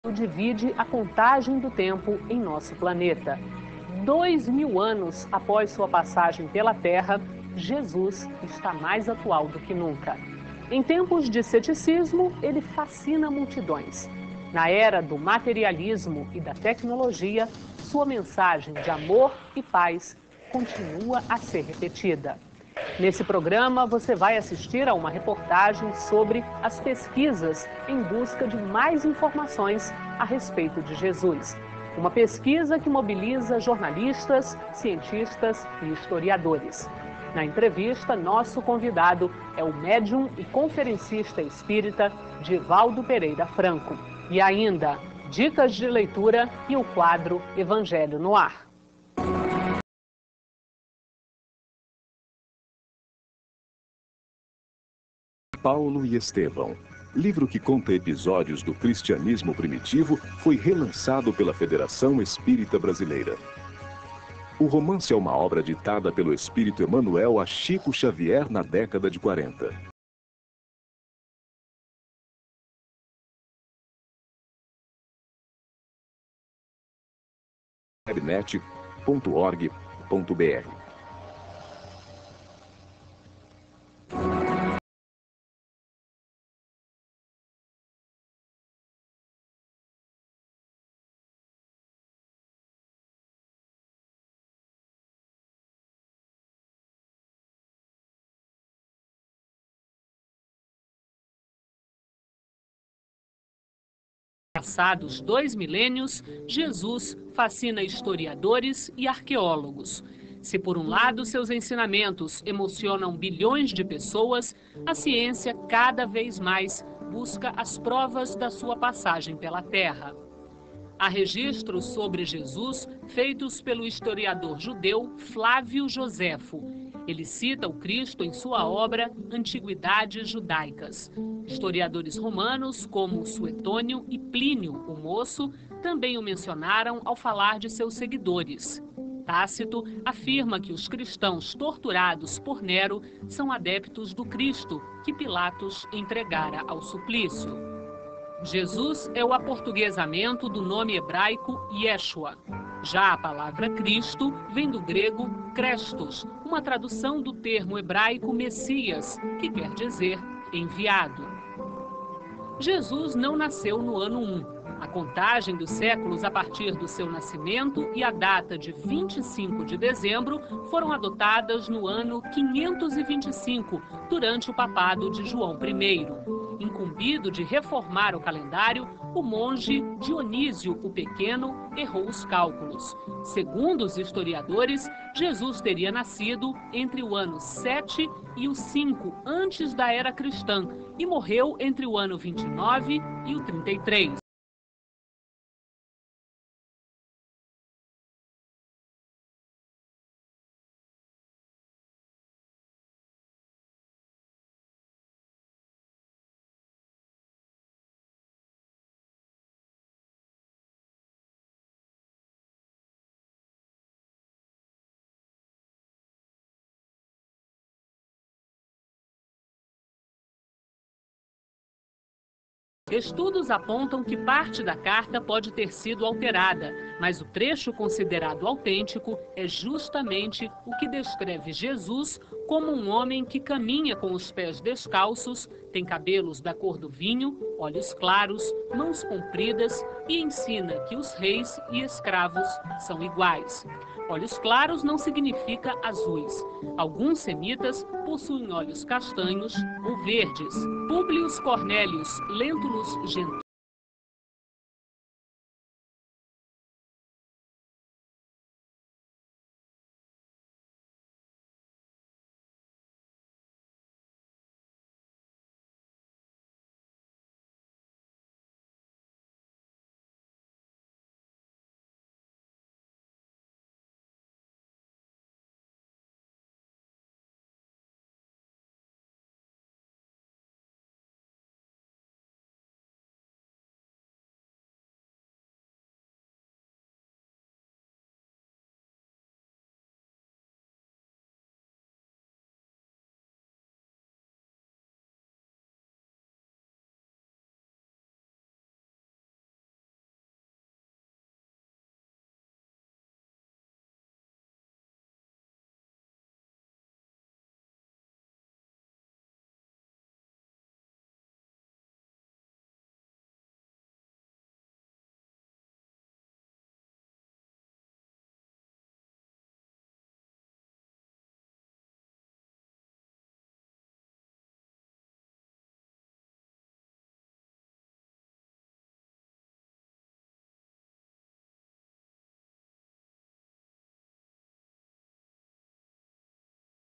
divide a contagem do tempo em nosso planeta. 2000 anos após sua passagem pela Terra, Jesus está mais atual do que nunca. Em tempos de ceticismo, ele fascina multidões. Na era do materialismo e da tecnologia, sua mensagem de amor e paz continua a ser repetida. Nesse programa, você vai assistir a uma reportagem sobre as pesquisas em busca de mais informações a respeito de Jesus. Uma pesquisa que mobiliza jornalistas, cientistas e historiadores. Na entrevista, nosso convidado é o médium e conferencista espírita Divaldo Pereira Franco. E ainda, dicas de leitura e o quadro Evangelho no Ar. Paulo e Estevão. Livro que conta episódios do cristianismo primitivo, foi relançado pela Federação Espírita Brasileira. O romance é uma obra ditada pelo espírito Emmanuel a Chico Xavier na década de 40. webnet.org.br. Passados 2 milênios, Jesus fascina historiadores e arqueólogos. Se por um lado seus ensinamentos emocionam bilhões de pessoas, a ciência cada vez mais busca as provas da sua passagem pela Terra. Há registros sobre Jesus feitos pelo historiador judeu Flávio Joséfo. Ele cita o Cristo em sua obra Antiguidades Judaicas. Historiadores romanos como Suetônio e Plínio, o Moço, também o mencionaram ao falar de seus seguidores. Tácito afirma que os cristãos torturados por Nero são adeptos do Cristo que Pilatos entregara ao suplício. Jesus é o aportuguesamento do nome hebraico Yeshua. Já a palavra Cristo vem do grego Christos, uma tradução do termo hebraico Messias, que quer dizer enviado. Jesus não nasceu no ano 1. A contagem dos séculos a partir do seu nascimento e a data de 25 de dezembro foram adotadas no ano 525, durante o papado de João I. Incumbido de reformar o calendário, o monge Dionísio o Pequeno errou os cálculos. Segundo os historiadores, Jesus teria nascido entre o ano 7 e o 5 antes da era cristã e morreu entre o ano 29 e o 33. Estudos apontam que parte da carta pode ter sido alterada, mas o trecho considerado autêntico é justamente o que descreve Jesus como um homem que caminha com os pés descalços, tem cabelos da cor do vinho, olhos claros, mãos compridas e ensina que os reis e escravos são iguais. Olhos claros não significa azuis. Alguns semitas possuem olhos castanhos ou verdes. Públio Cornélios Lentulus Gentilius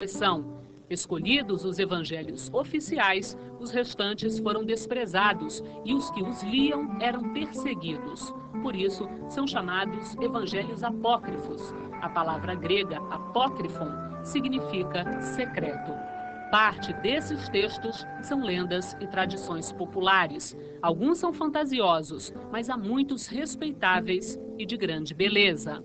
São escolhidos os evangelhos oficiais, os restantes foram desprezados e os que os liam eram perseguidos. Por isso, são chamados evangelhos apócrifos. A palavra grega apócrifon significa secreto. Parte desses textos são lendas e tradições populares. Alguns são fantasiosos, mas há muitos respeitáveis e de grande beleza.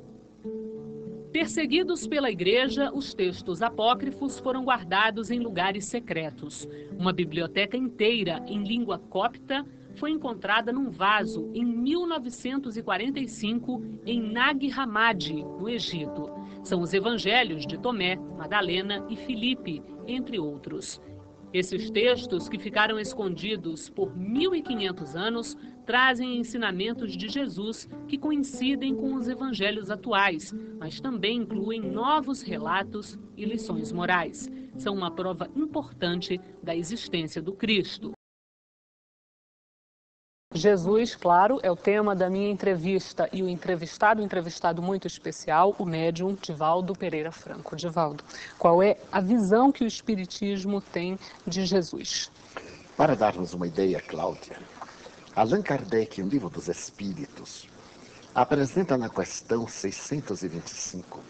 Perseguidos pela igreja, os textos apócrifos foram guardados em lugares secretos. Uma biblioteca inteira em língua copta foi encontrada num vaso em 1945 em Nag Hammadi, no Egito. São os evangelhos de Tomé, Madalena e Filipe, entre outros. Esses textos, que ficaram escondidos por 1.500 anos, trazem ensinamentos de Jesus que coincidem com os evangelhos atuais, mas também incluem novos relatos e lições morais. São uma prova importante da existência do Cristo. Jesus, claro, é o tema da minha entrevista e o entrevistado muito especial, o médium Divaldo Pereira Franco. Divaldo, qual é a visão que o Espiritismo tem de Jesus? Para darmos uma ideia, Cláudia, Allan Kardec, em Livro dos Espíritos, apresenta na questão 625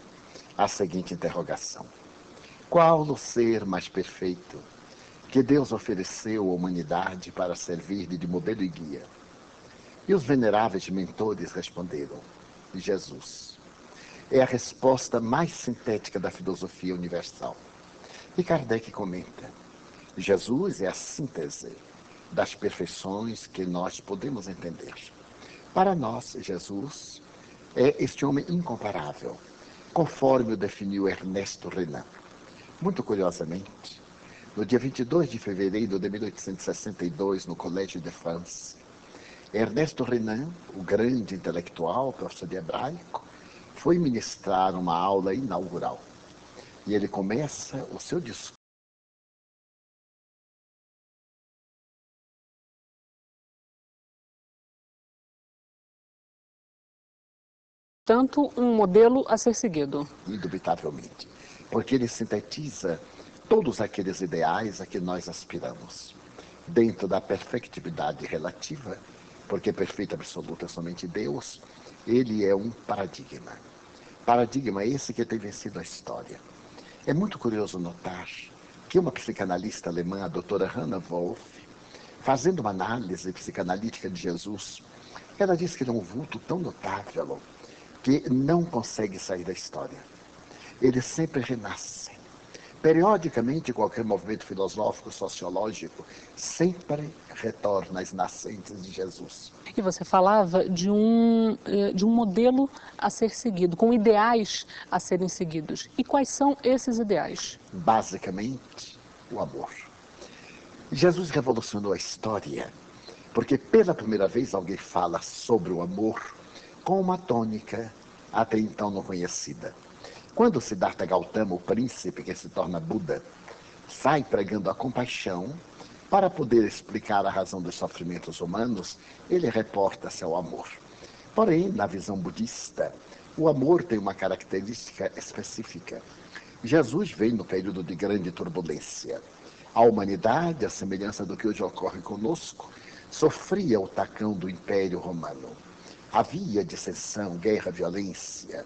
a seguinte interrogação: qual o ser mais perfeito que Deus ofereceu à humanidade para servir de modelo e guia? E os veneráveis mentores responderam: Jesus. É a resposta mais sintética da filosofia universal. E Kardec comenta: Jesus é a síntese das perfeições que nós podemos entender. Para nós, Jesus é este homem incomparável, conforme o definiu Ernesto Renan. Muito curiosamente, no dia 22 de fevereiro de 1862, no Collège de France, Ernesto Renan, o grande intelectual, professor de hebraico, foi ministrar uma aula inaugural. E ele começa o seu discurso Tanto um modelo a ser seguido. indubitavelmente, porque ele sintetiza todos aqueles ideais a que nós aspiramos, dentro da perfectibilidade relativa, porque perfeito absoluto é somente Deus. Ele é um paradigma. Paradigma esse que tem vencido a história. É muito curioso notar que uma psicanalista alemã, a doutora Hannah Wolff, fazendo uma análise psicanalítica de Jesus, ela diz que ele é um vulto tão notável que não consegue sair da história. Ele sempre renasce. Periodicamente, qualquer movimento filosófico, sociológico, sempre retorna às nascentes de Jesus. E você falava de um modelo a ser seguido, com ideais a serem seguidos. E quais são esses ideais? Basicamente, o amor. Jesus revolucionou a história, porque pela primeira vez alguém fala sobre o amor com uma tônica até então não conhecida. Quando Siddhartha Gautama, o príncipe que se torna Buda, sai pregando a compaixão para poder explicar a razão dos sofrimentos humanos, ele reporta-se ao amor. Porém, na visão budista, o amor tem uma característica específica. Jesus veio no período de grande turbulência. A humanidade, à semelhança do que hoje ocorre conosco, sofria o tacão do Império Romano. Havia dissensão, guerra, violência,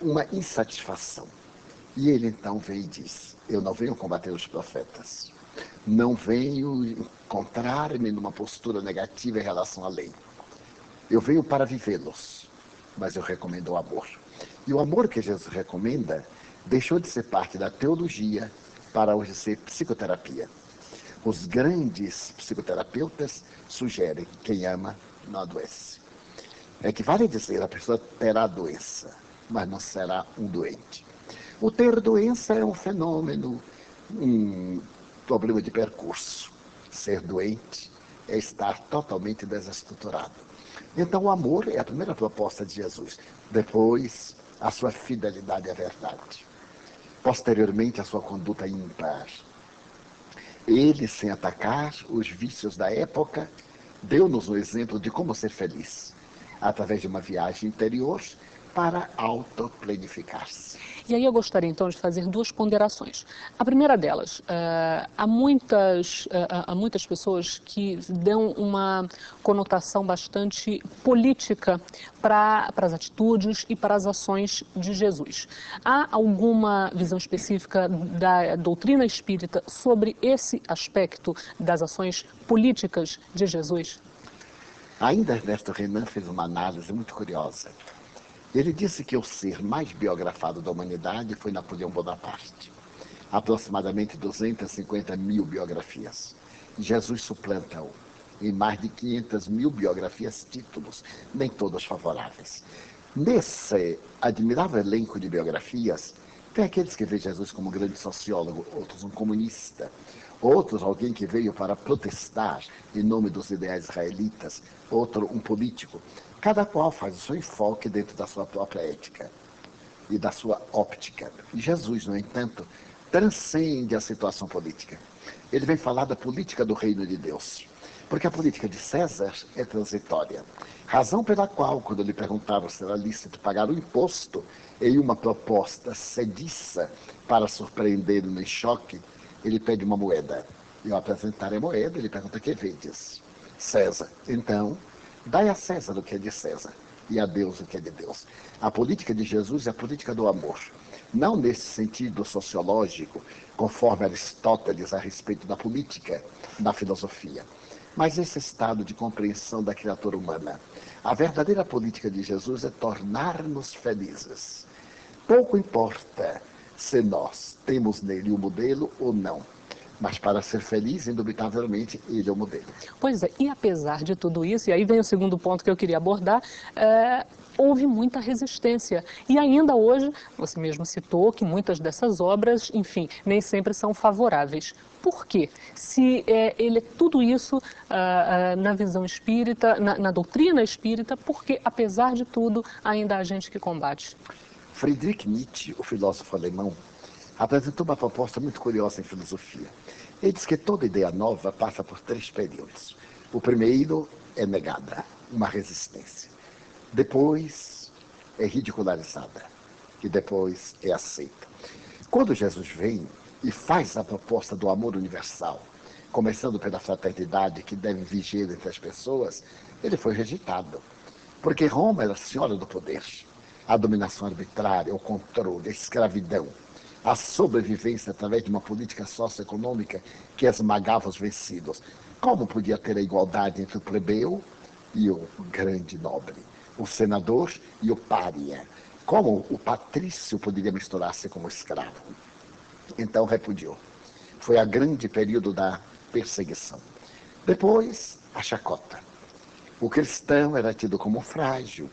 uma insatisfação. E ele então veio e diz: eu não venho combater os profetas, não venho encontrar-me numa postura negativa em relação à lei. Eu venho para vivê-los, mas eu recomendo o amor. E o amor que Jesus recomenda deixou de ser parte da teologia para hoje ser psicoterapia. Os grandes psicoterapeutas sugerem: quem ama não adoece. É que vale dizer, a pessoa terá doença, mas não será um doente. O ter doença é um fenômeno, um problema de percurso. Ser doente é estar totalmente desestruturado. Então o amor é a primeira proposta de Jesus. Depois, a sua fidelidade à verdade. Posteriormente, a sua conduta ímpar. Ele, sem atacar os vícios da época, deu-nos um exemplo de como ser feliz, através de uma viagem interior para autoplanificar-se. E aí eu gostaria então de fazer duas ponderações. A primeira delas, há muitas pessoas que dão uma conotação bastante política para as atitudes e para as ações de Jesus. Há alguma visão específica da doutrina espírita sobre esse aspecto das ações políticas de Jesus? Ainda Ernesto Renan fez uma análise muito curiosa. Ele disse que o ser mais biografado da humanidade foi Napoleão Bonaparte. Aproximadamente 250 mil biografias. Jesus suplanta-o em mais de 500 mil biografias, títulos, nem todas favoráveis. Nesse admirável elenco de biografias, tem aqueles que veem Jesus como um grande sociólogo, outros um comunista, outros alguém que veio para protestar em nome dos ideais israelitas, outro um político. Cada qual faz o seu enfoque dentro da sua própria ética e da sua óptica. E Jesus, no entanto, transcende a situação política. Ele vem falar da política do reino de Deus. Porque a política de César é transitória. Razão pela qual, quando lhe perguntaram se era lícito pagar o imposto em uma proposta sediça para surpreender-o em choque, ele pede uma moeda. E ao apresentar a moeda, ele pergunta: que vedes? César. Então, dai a César o que é de César e a Deus o que é de Deus. A política de Jesus é a política do amor. Não nesse sentido sociológico, conforme Aristóteles a respeito da política, da filosofia, mas esse estado de compreensão da criatura humana. A verdadeira política de Jesus é tornar-nos felizes. Pouco importa se nós temos nele o modelo ou não. Mas para ser feliz, indubitavelmente, ele é o modelo. Pois é, e apesar de tudo isso, e aí vem o segundo ponto que eu queria abordar, houve muita resistência. E ainda hoje, você mesmo citou que muitas dessas obras, enfim, nem sempre são favoráveis. Por quê? Se ele é tudo isso na visão espírita, na doutrina espírita, porque, apesar de tudo, ainda há gente que combate? Friedrich Nietzsche, o filósofo alemão, apresentou uma proposta muito curiosa em filosofia. Ele diz que toda ideia nova passa por 3 períodos. O primeiro é negada, uma resistência. Depois é ridicularizada. E depois é aceita. Quando Jesus vem e faz a proposta do amor universal, começando pela fraternidade que deve vigiar entre as pessoas, ele foi rejeitado. Porque Roma era a senhora do poder. A dominação arbitrária, o controle, a escravidão, a sobrevivência através de uma política socioeconômica que esmagava os vencidos. Como podia ter a igualdade entre o plebeu e o grande nobre, o senador e o pária? Como o patrício poderia misturar-se com o escravo? Então repudiou. Foi a grande período da perseguição. Depois, a chacota. O cristão era tido como frágil,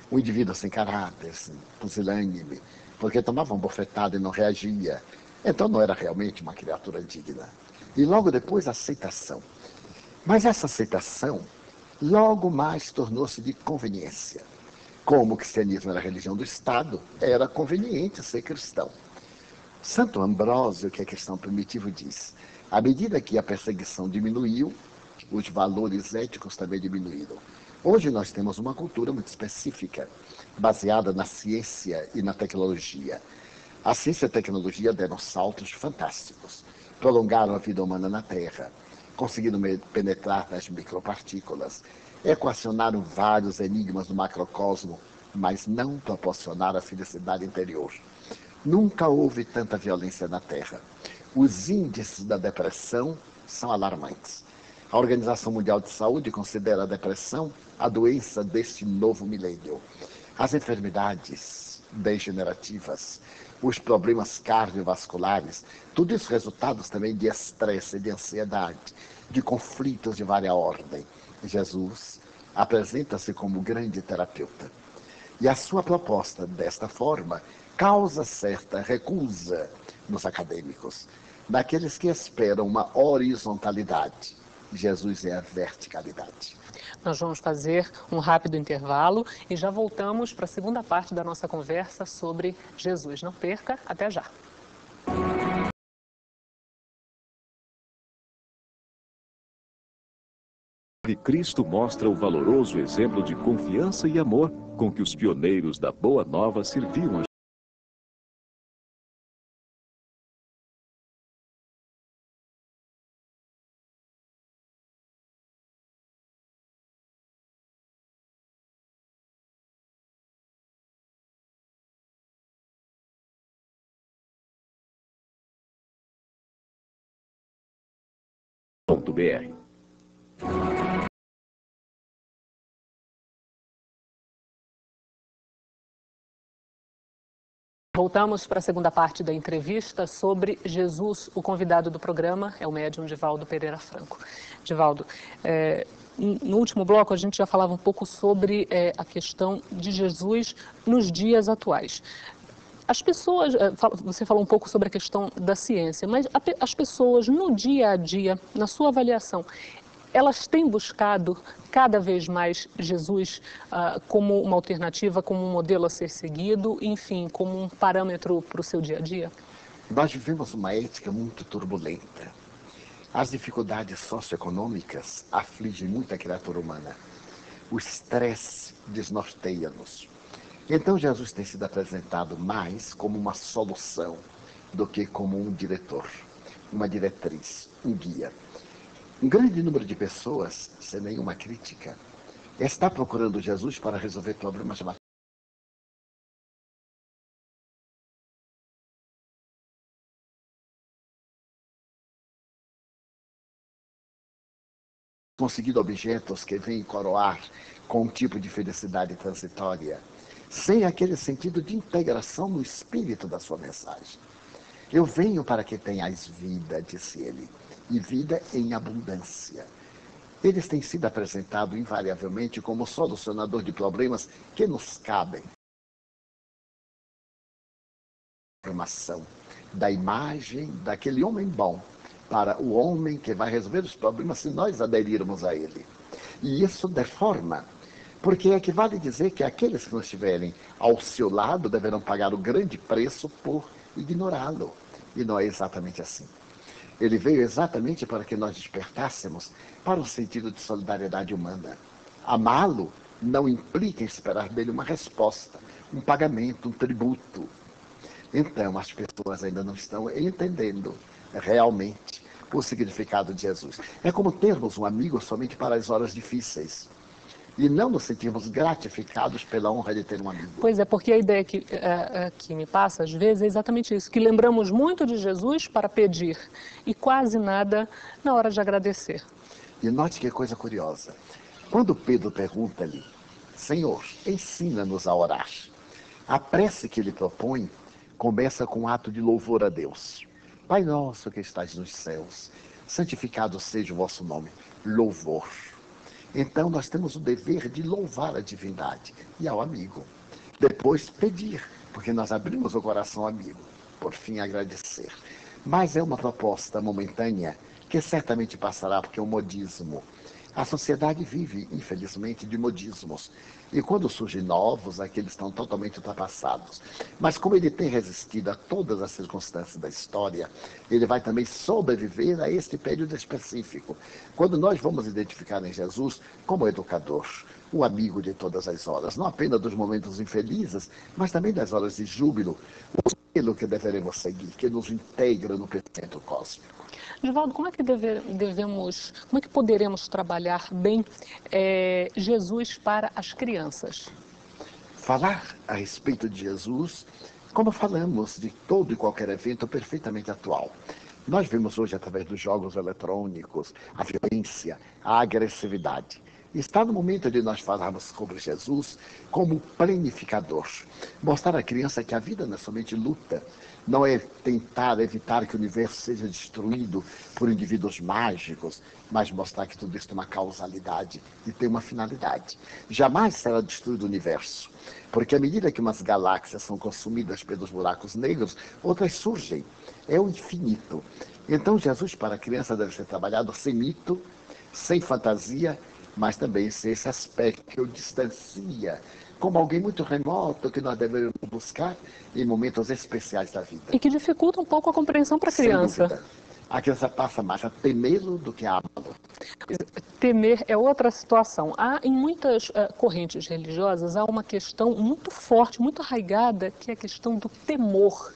um indivíduo sem caráter, pusilânime, porque tomava uma bofetada e não reagia. Então não era realmente uma criatura digna. E logo depois a aceitação. Mas essa aceitação logo mais tornou-se de conveniência. Como o cristianismo era a religião do Estado, era conveniente ser cristão. Santo Ambrósio, que é cristão primitivo, diz: à medida que a perseguição diminuiu, os valores éticos também diminuíram. Hoje nós temos uma cultura muito específica, baseada na ciência e na tecnologia. A ciência e a tecnologia deram saltos fantásticos, prolongaram a vida humana na Terra, conseguiram penetrar nas micropartículas, equacionaram vários enigmas do macrocosmo, mas não proporcionaram a felicidade interior. Nunca houve tanta violência na Terra. Os índices da depressão são alarmantes. A Organização Mundial de Saúde considera a depressão a doença deste novo milênio. As enfermidades degenerativas, os problemas cardiovasculares, tudo isso resultados também de estresse, de ansiedade, de conflitos de várias ordem. Jesus apresenta-se como grande terapeuta. E a sua proposta, desta forma, causa certa recusa nos acadêmicos, daqueles que esperam uma horizontalidade. Jesus é a verticalidade. Nós vamos fazer um rápido intervalo e já voltamos para a segunda parte da nossa conversa sobre Jesus. Não perca, até já. Cristo mostra o valoroso exemplo de confiança e amor com que os pioneiros da Boa Nova serviam a .br. Voltamos para a segunda parte da entrevista sobre Jesus. O convidado do programa é o médium Divaldo Pereira Franco. Divaldo, no último bloco a gente já falava um pouco sobre a questão de Jesus nos dias atuais. As pessoas, você falou um pouco sobre a questão da ciência, mas as pessoas no dia a dia, na sua avaliação, elas têm buscado cada vez mais Jesus como uma alternativa, como um modelo a ser seguido, enfim, como um parâmetro para o seu dia a dia? Nós vivemos uma ética muito turbulenta. As dificuldades socioeconômicas afligem muito a criatura humana. O estresse desnorteia-nos. Então Jesus tem sido apresentado mais como uma solução do que como um diretor, uma diretriz, um guia. Um grande número de pessoas, sem nenhuma crítica, está procurando Jesus para resolver problemas materiais. Conseguido objetos que vêm coroar com um tipo de felicidade transitória, sem aquele sentido de integração no espírito da sua mensagem. Eu venho para que tenhais vida, disse ele, e vida em abundância. Eles têm sido apresentados invariavelmente como solucionador de problemas que nos cabem. Formação da imagem daquele homem bom para o homem que vai resolver os problemas se nós aderirmos a ele. E isso deforma, porque equivale dizer que aqueles que não estiverem ao seu lado deverão pagar o grande preço por ignorá-lo. E não é exatamente assim. Ele veio exatamente para que nós despertássemos para um sentido de solidariedade humana. Amá-lo não implica em esperar dele uma resposta, um pagamento, um tributo. Então, as pessoas ainda não estão entendendo realmente o significado de Jesus. É como termos um amigo somente para as horas difíceis e não nos sentirmos gratificados pela honra de ter um amigo. Pois é, porque a ideia que me passa às vezes é exatamente isso, que lembramos muito de Jesus para pedir e quase nada na hora de agradecer. E note que coisa curiosa. Quando Pedro pergunta-lhe, Senhor, ensina-nos a orar, a prece que ele propõe começa com um ato de louvor a Deus. Pai nosso que estás nos céus, santificado seja o vosso nome. Louvor. Então nós temos o dever de louvar a divindade e ao amigo. Depois pedir, porque nós abrimos o coração ao amigo. Por fim agradecer. Mas é uma proposta momentânea que certamente passará, porque é um modismo. A sociedade vive, infelizmente, de modismos. E quando surgem novos, aqueles estão totalmente ultrapassados. Mas como ele tem resistido a todas as circunstâncias da história, ele vai também sobreviver a este período específico. Quando nós vamos identificar em Jesus como educador, o amigo de todas as horas, não apenas dos momentos infelizes, mas também das horas de júbilo, o modelo que deveremos seguir, que nos integra no pensamento cósmico. Divaldo, como é que poderemos trabalhar bem Jesus para as crianças? Falar a respeito de Jesus, como falamos de todo e qualquer evento perfeitamente atual. Nós vemos hoje, através dos jogos eletrônicos, a violência, a agressividade. Está no momento de nós falarmos sobre Jesus como planificador. Mostrar à criança que a vida não é somente luta, não é tentar evitar que o universo seja destruído por indivíduos mágicos, mas mostrar que tudo isso tem uma causalidade e tem uma finalidade. Jamais será destruído o universo, porque à medida que umas galáxias são consumidas pelos buracos negros, outras surgem. É o infinito. Então Jesus para a criança deve ser trabalhado sem mito, sem fantasia, mas também sem esse aspecto que o distancia, como alguém muito remoto que nós devemos buscar em momentos especiais da vida. E que dificulta um pouco a compreensão para a criança. Sem dúvida. A criança passa mais a temê-lo do que a amá-lo. Temer é outra situação. Em muitas correntes religiosas, há uma questão muito forte, muito arraigada, que é a questão do temor.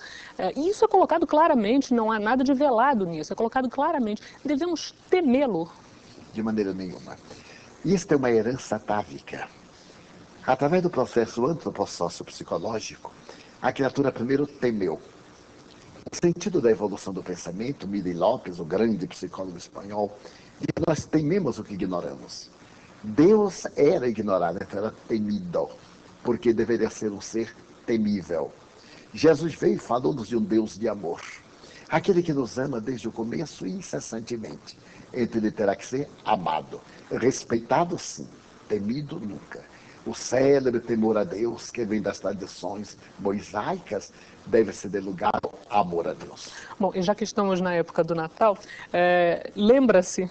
E isso é colocado claramente, não há nada de velado nisso, é colocado claramente. Devemos temê-lo. De maneira nenhuma. Isto é uma herança atávica. Através do processo antropossócio-psicológico, a criatura primeiro temeu. O sentido da evolução do pensamento, Miri Lopes, o grande psicólogo espanhol, diz que nós tememos o que ignoramos. Deus era ignorado, então era temido, porque deveria ser um ser temível. Jesus veio e falou-nos de um Deus de amor. Aquele que nos ama desde o começo e incessantemente. Então ele terá que ser amado, respeitado sim, temido nunca. O célebre temor a Deus, que vem das tradições mosaicas, deve ser de lugar ao amor a Deus. Bom, e já que estamos na época do Natal, lembra-se,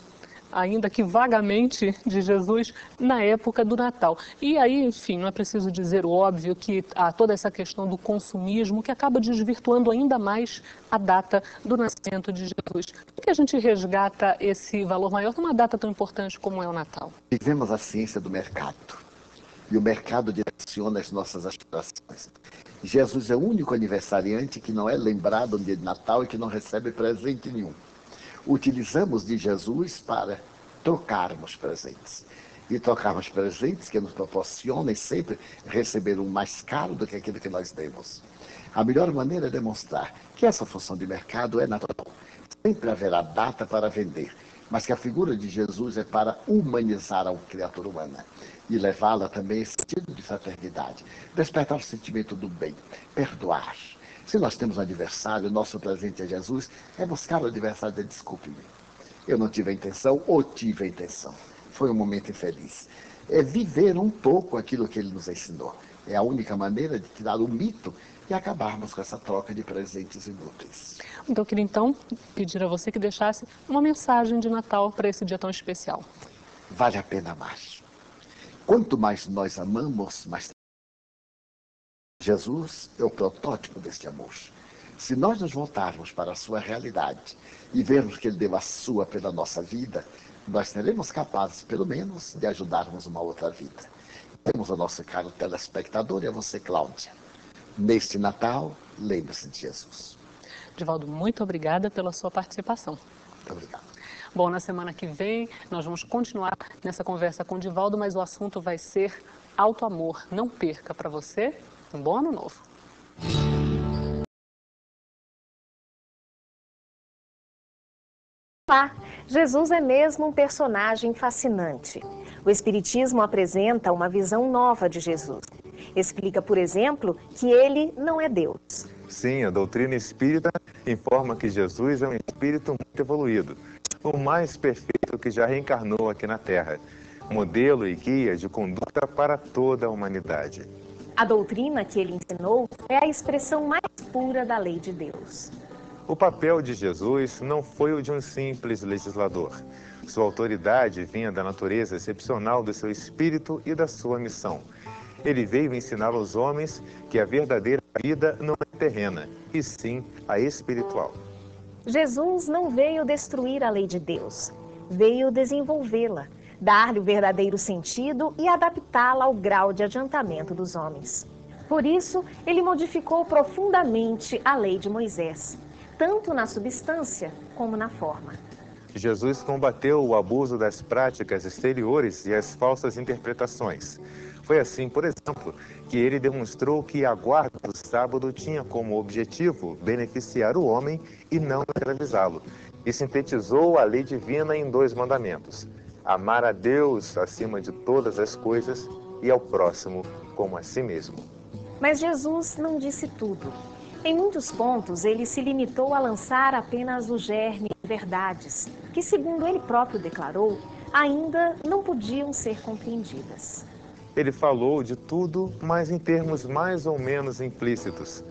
ainda que vagamente, de Jesus na época do Natal. E aí, enfim, não é preciso dizer o óbvio que há toda essa questão do consumismo que acaba desvirtuando ainda mais a data do nascimento de Jesus. Por que a gente resgata esse valor maior numa data tão importante como é o Natal? Vivemos a ciência do mercado. E o mercado direciona as nossas aspirações. Jesus é o único aniversariante que não é lembrado no dia de Natal e que não recebe presente nenhum. Utilizamos de Jesus para trocarmos presentes. E trocarmos presentes que nos proporcionem sempre receber um mais caro do que aquilo que nós demos. A melhor maneira é demonstrar que essa função de mercado é natural. Sempre haverá data para vender, mas que a figura de Jesus é para humanizar a criatura humana e levá-la também a esse sentido de fraternidade, despertar o sentimento do bem, perdoar. Se nós temos um adversário, nosso presente a Jesus é buscar o adversário e dizer, desculpe-me, eu não tive a intenção ou tive a intenção. Foi um momento infeliz. É viver um pouco aquilo que ele nos ensinou. É a única maneira de tirar o mito e acabarmos com essa troca de presentes inúteis. Então, eu queria pedir a você que deixasse uma mensagem de Natal para esse dia tão especial. Vale a pena amar. Quanto mais nós amamos, mais Jesus é o protótipo deste amor. Se nós nos voltarmos para a sua realidade e vermos que ele deu a sua pela nossa vida, nós seremos capazes, pelo menos, de ajudarmos uma outra vida. Temos o nosso caro telespectador e a você, Cláudia. Neste Natal, lembre-se de Jesus. Divaldo, muito obrigada pela sua participação. Muito obrigado. Bom, na semana que vem nós vamos continuar nessa conversa com o Divaldo, mas o assunto vai ser alto amor. Não perca. Para você, um bom ano novo. Olá, Jesus é mesmo um personagem fascinante. O Espiritismo apresenta uma visão nova de Jesus. Explica, por exemplo, que ele não é Deus. Sim, a doutrina espírita informa que Jesus é um espírito muito evoluído, o mais perfeito que já reencarnou aqui na Terra, modelo e guia de conduta para toda a humanidade. A doutrina que ele ensinou é a expressão mais pura da lei de Deus. O papel de Jesus não foi o de um simples legislador. Sua autoridade vinha da natureza excepcional do seu espírito e da sua missão. Ele veio ensinar aos homens que a verdadeira vida não é terrena, e sim a espiritual. Jesus não veio destruir a lei de Deus, veio desenvolvê-la, dar-lhe o verdadeiro sentido e adaptá-la ao grau de adiantamento dos homens. Por isso, ele modificou profundamente a lei de Moisés, tanto na substância como na forma. Jesus combateu o abuso das práticas exteriores e as falsas interpretações. Foi assim, por exemplo, que ele demonstrou que a guarda do sábado tinha como objetivo beneficiar o homem e não escravizá-lo. E sintetizou a lei divina em 2 mandamentos: amar a Deus acima de todas as coisas e ao próximo como a si mesmo. Mas Jesus não disse tudo. Em muitos pontos, ele se limitou a lançar apenas o germe de verdades, que, segundo ele próprio declarou, ainda não podiam ser compreendidas. Ele falou de tudo, mas em termos mais ou menos implícitos.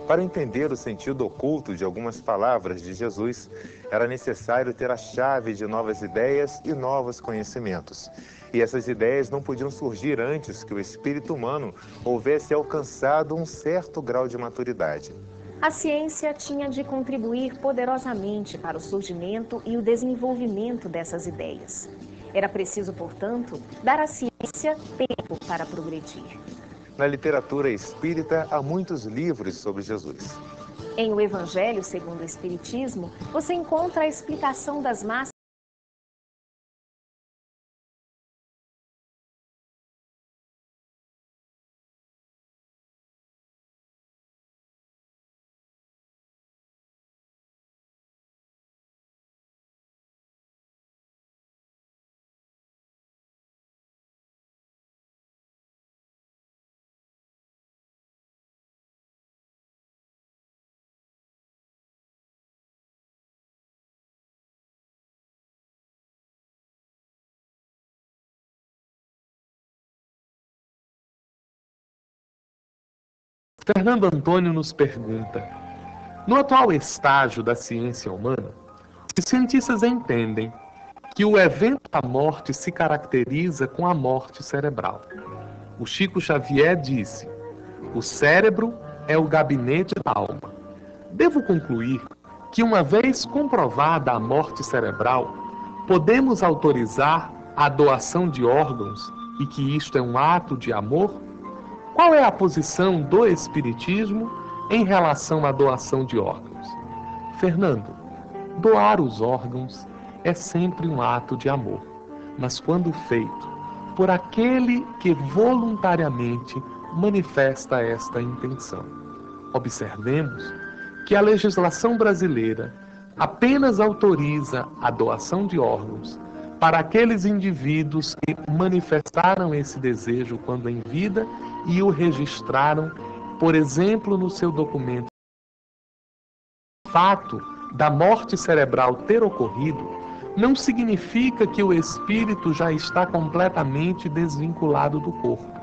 Para entender o sentido oculto de algumas palavras de Jesus, era necessário ter a chave de novas ideias e novos conhecimentos. E essas ideias não podiam surgir antes que o espírito humano houvesse alcançado um certo grau de maturidade. A ciência tinha de contribuir poderosamente para o surgimento e o desenvolvimento dessas ideias. Era preciso, portanto, dar à ciência tempo para progredir. Na literatura espírita, há muitos livros sobre Jesus. Em O Evangelho segundo o Espiritismo, você encontra a explicação das massas. Fernando Antônio nos pergunta: no atual estágio da ciência humana, os cientistas entendem que o evento da morte se caracteriza com a morte cerebral. O Chico Xavier disse: o cérebro é o gabinete da alma. Devo concluir que, uma vez comprovada a morte cerebral, podemos autorizar a doação de órgãos e que isto é um ato de amor? Qual é a posição do Espiritismo em relação à doação de órgãos? Fernando, doar os órgãos é sempre um ato de amor, mas quando feito por aquele que voluntariamente manifesta esta intenção. Observemos que a legislação brasileira apenas autoriza a doação de órgãos para aqueles indivíduos que manifestaram esse desejo quando em vida e o registraram, por exemplo, no seu documento. O fato da morte cerebral ter ocorrido não significa que o espírito já está completamente desvinculado do corpo.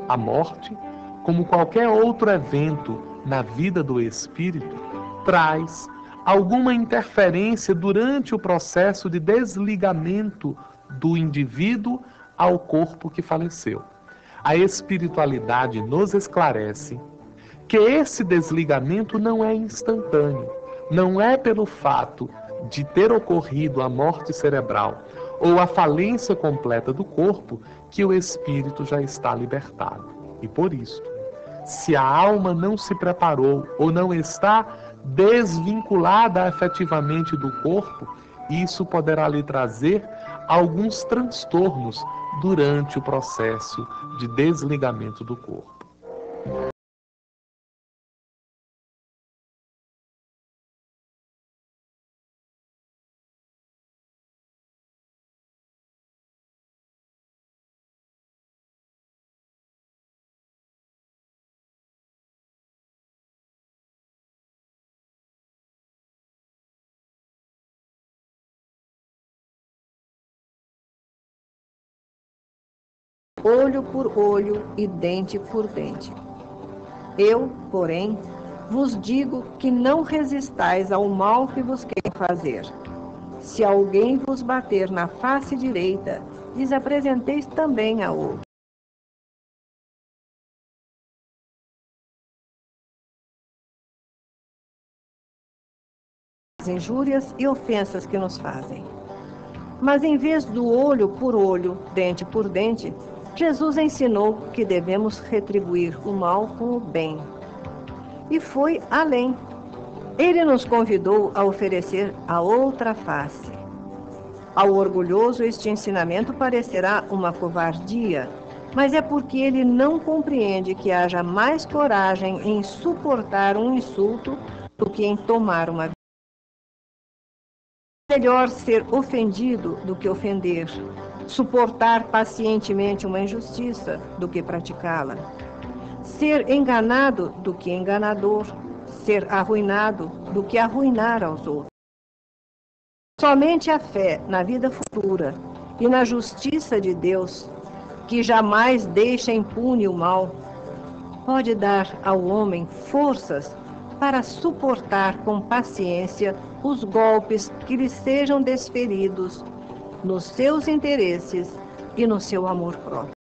A morte, como qualquer outro evento na vida do espírito, traz alguma interferência durante o processo de desligamento do indivíduo ao corpo que faleceu. A espiritualidade nos esclarece que esse desligamento não é instantâneo, não é pelo fato de ter ocorrido a morte cerebral ou a falência completa do corpo que o espírito já está libertado. E por isso, se a alma não se preparou ou não está desvinculada afetivamente do corpo, isso poderá lhe trazer alguns transtornos durante o processo de desligamento do corpo. Olho por olho e dente por dente. Eu, porém, vos digo que não resistais ao mal que vos querem fazer. Se alguém vos bater na face direita, lhes apresenteis também a outra. As injúrias e ofensas que nos fazem. Mas em vez do olho por olho, dente por dente, Jesus ensinou que devemos retribuir o mal com o bem. E foi além. Ele nos convidou a oferecer a outra face. Ao orgulhoso, este ensinamento parecerá uma covardia, mas é porque ele não compreende que haja mais coragem em suportar um insulto do que em tomar uma vida. É melhor ser ofendido do que ofender. Suportar pacientemente uma injustiça do que praticá-la. Ser enganado do que enganador. Ser arruinado do que arruinar aos outros. Somente a fé na vida futura e na justiça de Deus, que jamais deixa impune o mal, pode dar ao homem forças para suportar com paciência os golpes que lhe sejam desferidos nos seus interesses e no seu amor próprio.